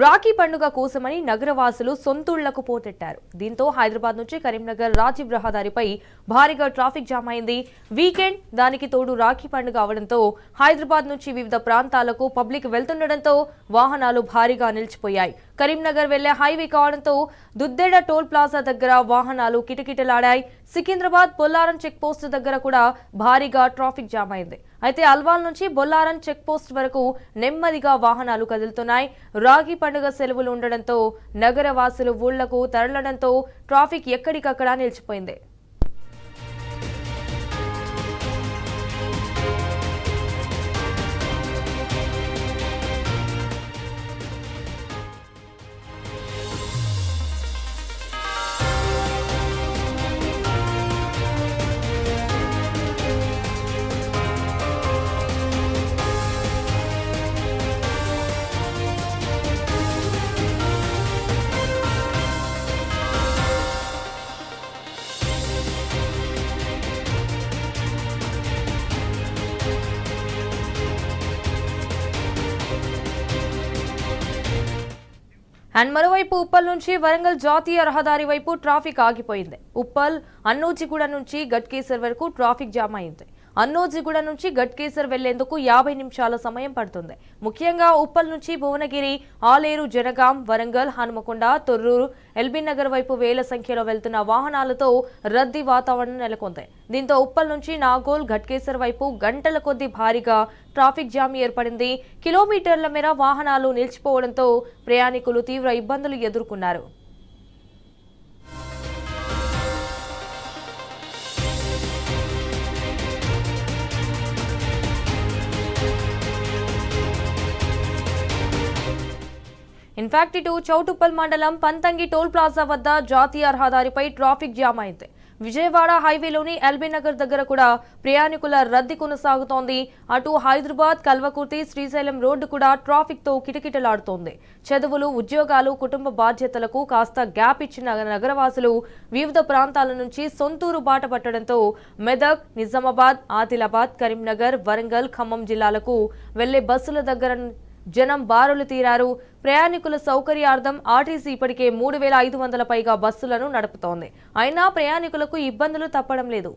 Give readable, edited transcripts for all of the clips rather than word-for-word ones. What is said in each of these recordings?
రాఖీ పండుగ కోసమని నగరవాసులు సొంతూళ్లకు పోటెట్టారు. దీంతో హైదరాబాద్ నుంచి కరీంనగర్ రాజీవ్ రహదారిపై భారీగా ట్రాఫిక్ జామ్ అయింది. వీకెండ్ దానికి తోడు రాఖీ పండుగ అవడంతో హైదరాబాద్ నుంచి వివిధ ప్రాంతాలకు పబ్లిక్ వెళ్తుండటంతో వాహనాలు భారీగా నిలిచిపోయాయి. కరీంనగర్ వెళ్లే హైవే కావడంతో దుద్దేడ టోల్ ప్లాజా దగ్గర వాహనాలు కిటకిటలాడాయి. సికింద్రాబాద్ బొల్లారం చెక్ పోస్ట్ దగ్గర కూడా భారీగా ట్రాఫిక్ జామ్ అయింది. అయితే అల్వాల్ నుంచి బొల్లారం చెక్ పోస్ట్ వరకు నెమ్మదిగా వాహనాలు కదులుతున్నాయి. రాఖీ పండుగ సెలవులు ఉండడంతో నగర వాసులు ఊళ్లకు తరలడంతో ట్రాఫిక్ ఎక్కడికక్కడ నిలిచిపోయింది. అండ్ మరోవైపు ఉప్పల్ నుంచి వరంగల్ జాతీయ రహదారి వైపు ట్రాఫిక్ ఆగిపోయింది. ఉప్పల్ అన్నోజిగూడ నుంచి గట్కేసర్ వరకు ట్రాఫిక్ జామ్ అయింది. అన్నోజిగూడ నుంచి గట్కేసర్ వెళ్లేందుకు 50 నిమిషాల సమయం పడుతుంది. ముఖ్యంగా ఉప్పల్ నుంచి భువనగిరి, ఆలేరు, జనగాం, వరంగల్, హనుమకొండ, తొర్రూరు, ఎల్బీ నగర్ వైపు వేల సంఖ్యలో వెళ్తున్న వాహనాలతో రద్దీ వాతావరణం నెలకొంది. దీంతో ఉప్పల్ నుంచి నాగోల్, గట్కేసర్ వైపు గంటల కొద్దీ భారీగా ట్రాఫిక్ జామ్ ఏర్పడింది. కిలోమీటర్ల మేర వాహనాలు నిలిచిపోవడంతో ప్రయాణికులు తీవ్ర ఇబ్బందులు ఎదుర్కొన్నారు. ఇన్ఫాక్ట్ ఇటు చౌటుప్పల్ మండలం పంతంగి టోల్ ప్లాజా వద్ద జాతీయ రహదారిపై ట్రాఫిక్ జామ్ అయింది. విజయవాడ హైవేలోని ఎల్బీ నగర్ దగ్గర కూడా ప్రయాణికుల రద్దీ కొనసాగుతోంది. అటు హైదరాబాద్ కల్వకుర్తి శ్రీశైలం రోడ్డు కూడా ట్రాఫిక్ తో కిటకిటలాడుతోంది. చదువులు, ఉద్యోగాలు, కుటుంబ బాధ్యతలకు కాస్త గ్యాప్ ఇచ్చిన నగరవాసులు వివిధ ప్రాంతాల నుంచి సొంతూరు బాట పట్టడంతో మెదక్, నిజామాబాద్, ఆదిలాబాద్, కరీంనగర్, వరంగల్, ఖమ్మం జిల్లాలకు వెళ్లే బస్సుల దగ్గర జనం బారులు తీరారు. ప్రయాణికుల సౌకర్యార్థం ఆర్టీసీ ఇప్పటికే 3500 పైగా బస్సులను నడుపుతోంది. అయినా ప్రయాణికులకు ఇబ్బందులు తప్పడం లేదు.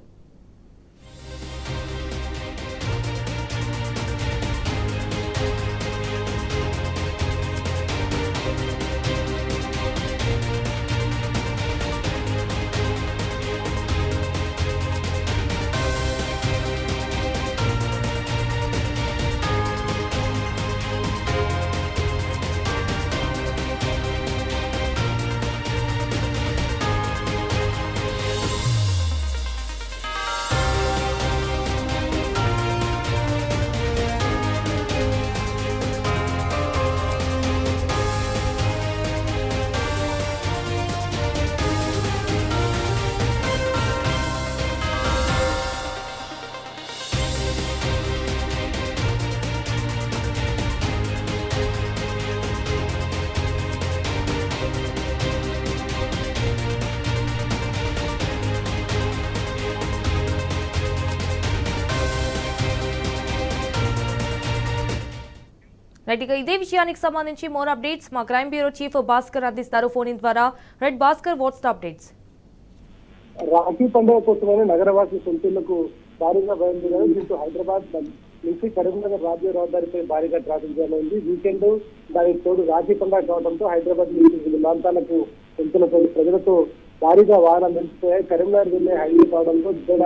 ఇదే విషయానికి సంబంధించి మోర్ అప్డేట్స్ మా క్రైమ్ బ్యూరో చీఫ్ భాస్కర్ అందిస్తారు ఫోన్ ఇన్ ద్వారా. Red Bhaskar, what's the updates? Rakhi పండుగ కోసమని నగరవాసి సొంతూళ్లకు భారీగా బయలుదేరారు. దీంతో హైదరాబాద్ నుంచి కరీంనగర్ రాజీవ్ రహదారిపై భారీగా ట్రాఫిక్ జామ్ అయింది. వీకెండ్ దానికి తోడు రాఖీ పండుగ కావడంతో హైదరాబాద్ నుంచి వివిధ ప్రాంతాలకు వెళ్తున్న ప్రజలతో భారీగా వాహనాలు నిలిచిపోయాయి. కరీంనగర్ వెళ్లే హైవే కావడంతో దుద్దేడ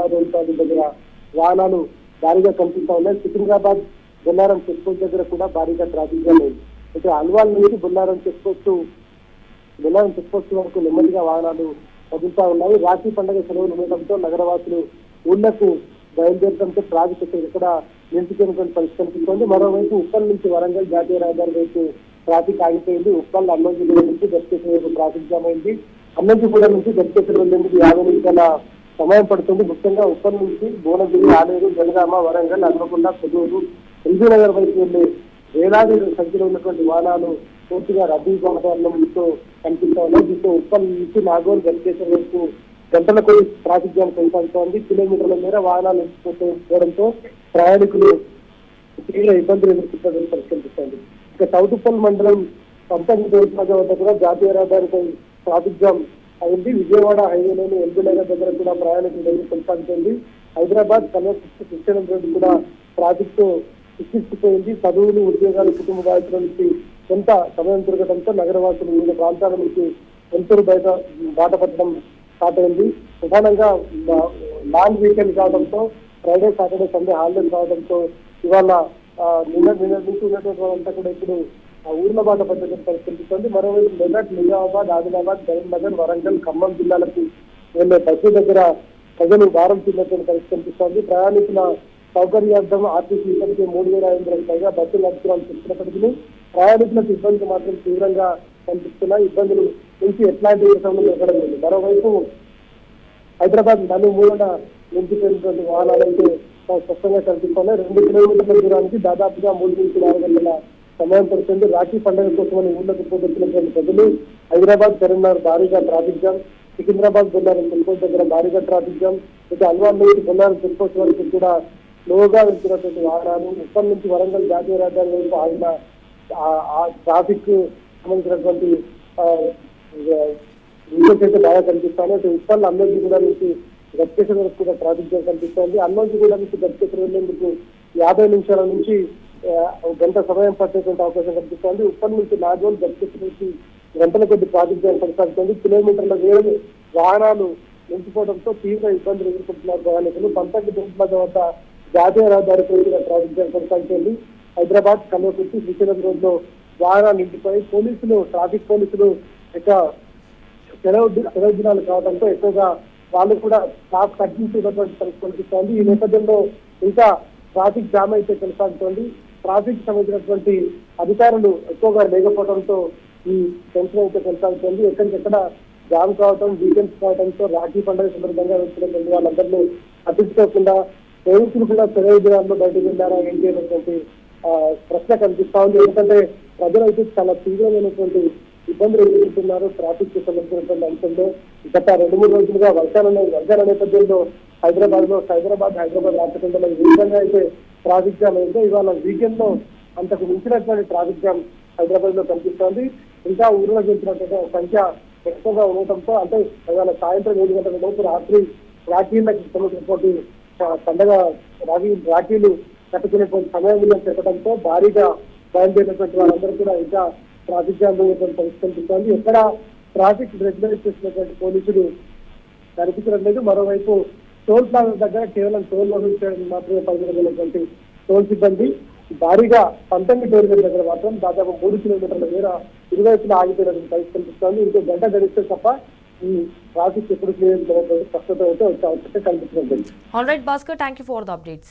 దగ్గర వాహనాలు భారీగా కనిపిస్తా ఉన్నాయి. సికింద్రాబాద్ బొల్లారం చెక్ పోస్ట్ దగ్గర కూడా భారీగా ట్రాఫిక్ జామ్ అయింది. అయితే అల్వాల్ నుంచి బొల్లారం చెక్ పోస్ట్ వరకు నెమ్మదిగా వాహనాలు కదులుతా ఉన్నాయి. రాఖీ పండుగ సెలవులు ఉండడంతో నగరవాసులు ఊళ్లకు బయలుదేరడంతో ట్రాఫిక్ ఇక్కడ నిలిచిపోయినటువంటి పరిస్థితి కనిపిస్తోంది. మరోవైపు ఉప్పల్ నుంచి వరంగల్ జాతీయ రహదారి వైపు ట్రాఫిక్ ఆగిపోయింది. ఉప్పల్ అన్నోజిగూడ నుంచి గట్కేసర్ వైపు ట్రాఫిక్ జామ్ అయింది. అన్నోజిగూడ నుంచి గట్కేసర్ వెళ్లేందుకు 50 నిమిషాల సమయం పడుతుంది. ముఖ్యంగా ఉప్పల్ నుంచి భువనగిరి, ఆలేరు, జనగామ, వరంగల్, హనుమకొండ, తొర్రూరు, ఎల్బీ నగర్ వైపు వెళ్లే వేలాది సంఖ్యలో ఉన్నటువంటి వాహనాలు పూర్తిగా రద్దీ వాతావరణంతో కనిపిస్తా ఉన్నాయి. దీంతో ఉప్పల్ నుంచి నాగోల్, గట్కేసర్ వైపు గంటల కొద్ది ట్రాఫిక్ జామ్ కొనసాగుతోంది. కిలోమీటర్ల మేర వాహనాలు పోవడంతో ప్రయాణికులు తీవ్ర ఇబ్బందులు ఎదుర్కొంటున్న పరిస్థితి కనిపిస్తోంది. ఇక చౌటుప్పల్ మండలం పంతగి టోల్ ప్లాజా వద్ద కూడా జాతీయ రహదారిపై ట్రాఫిక్ జామ్ అయింది. విజయవాడ హైవేలోని ఎల్బీ నగర్ దగ్గర కూడా ప్రయాణికులు కొనసాగుతుంది. హైదరాబాద్ కృష్ణం రోడ్డు కూడా ట్రాఫిక్ తో చిక్కిపోయింది. చదువులు, ఉద్యోగాలు, కుటుంబ బాధితుల నుంచి కొంత సమయం తిరగడంతో నగరవాసులు వివిధ ప్రాంతాల నుంచి వెంటూరు బాట పట్టడం స్టార్ట్ అయింది. ప్రధానంగా లాంగ్ వీకెండ్ కావడంతో ఫ్రైడే, సాటర్డే, సండే హాలిడేస్ కావడంతో ఇవాళ నిన్న నుంచి ఉన్నటువంటి వాళ్ళంతా కూడా ఇప్పుడు ఊర్ల బాట పట్టడం పరిస్థితుంది. మరోవైపు మెదక్, నిజామాబాద్, ఆదిలాబాద్, కరీంనగర్, వరంగల్, ఖమ్మం జిల్లాలకు వెళ్లే బస్సు దగ్గర ప్రజలు భారం తిన్నటువంటి పరిస్థితి కనిపిస్తోంది. ప్రయాణికుల సౌకర్యార్థం ఆర్టీసీ ఇప్పటికే 3,500 పైగా బస్సులు నడుపుకోవాలని చెప్తున్నప్పటికీ ప్రయాణికులకు ఇబ్బందులు మాత్రం తీవ్రంగా కనిపిస్తున్నాయి. ఇబ్బందులు నుంచి ఎట్లాంటి విషయంలో జరగడం లేదు. మరోవైపు హైదరాబాద్ నలుమూలన నిలిచిపోయినటువంటి వాహనాలు అయితే స్పష్టంగా కనిపిస్తున్నాయి. 2 కిలోమీటర్ల దూరానికి దాదాపుగా 3 నుంచి 4 గంటల సమయం పడుతుంది. రాఖీ పండుగ కోసమని ఊళ్ళకు పోగొచ్చినటువంటి ప్రజలు హైదరాబాద్, కరీంనగర్ భారీగా traffic jam, Secunderabad, Bollaram checkpost దగ్గర భారీగా ట్రాఫిక్ జామ్, ఇక అల్వాల్ నుంచి బొల్లారం చెక్పోస్ట్ వరకు కూడా స్లోగా వెళ్తున్నటువంటి వాహనాలు, ఉప్పల్ నుంచి వరంగల్ జాతీయ రహదారి వైపు ఆగిన ట్రాఫిక్ సంబంధించినటువంటి విజువల్స్ అయితే బాగా కనిపిస్తాను. ఉప్పల్ అన్నోజీగూడ నుంచి గట్కేశ్వర వరకు కూడా ట్రాఫిక్ జామ్ కనిపిస్తోంది. అన్నోజీగూడ నుంచి గట్కేశ్వర వెళ్లేందుకు 50 నిమిషాల నుంచి గంట సమయం పట్టేటువంటి అవకాశం కనిపిస్తోంది. ఉప్పల్ నుంచి నాగోల్, గట్కేశ్వర నుంచి గంటల కొద్ది ట్రాఫిక్ జామ్ కొనసాగుతుంది. కిలోమీటర్ల వేలు వాహనాలు నిలిచిపోవడంతో తీవ్ర ఇబ్బందులు ఎదుర్కొంటున్నారు ప్రయాణికులు. పంతగి టోల్ ప్లాజా వద్ద జాతీయ రహదారిపై ట్రాఫిక్ జామ్ కొనసాగుతుంది. హైదరాబాద్, కల్వకుర్తి, శ్రీశైలం రోడ్ లో వాహనాలు నిలిచిపోయి ట్రాఫిక్ పోలీసులు ఇక సెలవు దినాలు కావడంతో ఎక్కువగా వాళ్ళు కూడా స్టాప్ తగ్గించేటటువంటి పరిస్థితి కనిపిస్తోంది. ఈ నేపథ్యంలో ఇంకా ట్రాఫిక్ జామ్ అయితే కొనసాగుతోంది. ట్రాఫిక్ సంబంధించినటువంటి అధికారులు ఎక్కువగా లేకపోవడంతో ఈ టెన్షన్ అయితే కొనసాగుతోంది. ఎక్కడికెక్కడ జామ్ కావడం, వీకెండ్స్ కావడంతో రాఖీ పండుగ సందర్భంగా వెళ్తున్నటువంటి వాళ్ళందరినీ పట్టించుకోకుండా పోలీసులు కూడా సెలవు దినాల్లో బయటకు వెళ్ళారా ఏంటి అనేటువంటి ప్రశ్న కనిపిస్తా ఉంది. ఎందుకంటే ప్రజలు అయితే చాలా తీవ్రమైనటువంటి ఇబ్బందులు ఎదుర్కొంటున్నారు ట్రాఫిక్ కి సంబంధించినటువంటి అంశంలో. గత 2-3 రోజులుగా వర్షాల నేపథ్యంలో హైదరాబాద్ రాచకొండలో ఈ విధంగా అయితే ట్రాఫిక్ జామ్ అయిందో ఇవాళ వీకెండ్ లో అంతకు మించినటువంటి ట్రాఫిక్ జామ్ హైదరాబాద్ లో కనిపిస్తోంది. ఇంకా ఊర్లో గెలిచినటువంటి సంఖ్య ఎక్కువగా ఉండటంతో అంటే ఇవాళ సాయంత్రం 7 గంటల లోపు రాత్రి రాఖీలకు సంబంధించినటువంటి పండగ రాఖీలు కట్టుకునేటువంటి సమయం ఉందని చెప్పడంతో భారీగా బయలుదేరినటువంటి వాళ్ళందరూ కూడా ఇంకా ట్రాఫిక్ జామ్ అయ్యేటువంటి పరిస్థితి కనిపిస్తోంది. ఎక్కడ ట్రాఫిక్ రెగ్యులేట్ చేసినటువంటి పోలీసులు కనిపించడం లేదు. మరోవైపు టోల్ ప్లాజా దగ్గర కేవలం టోల్ వసూలు మాత్రమే పరిగణించినటువంటి టోల్ సిబ్బంది భారీగా పంతగి టోల్ గేట్ దగ్గర మాత్రం దాదాపు 3 కిలోమీటర్ల మేర ఇరువైపులా ఆగిపోయినటువంటి పరిస్థితి కనిపిస్తోంది. ఇంకో గంట గడిస్తే తప్ప ఈ ట్రాఫిక్ ఎప్పుడు క్లియర్ అయినటువంటి స్పష్టత అయితే వచ్చే అవకాశం కనిపిస్తుంది. All right, Bhaskar, thank you for the updates.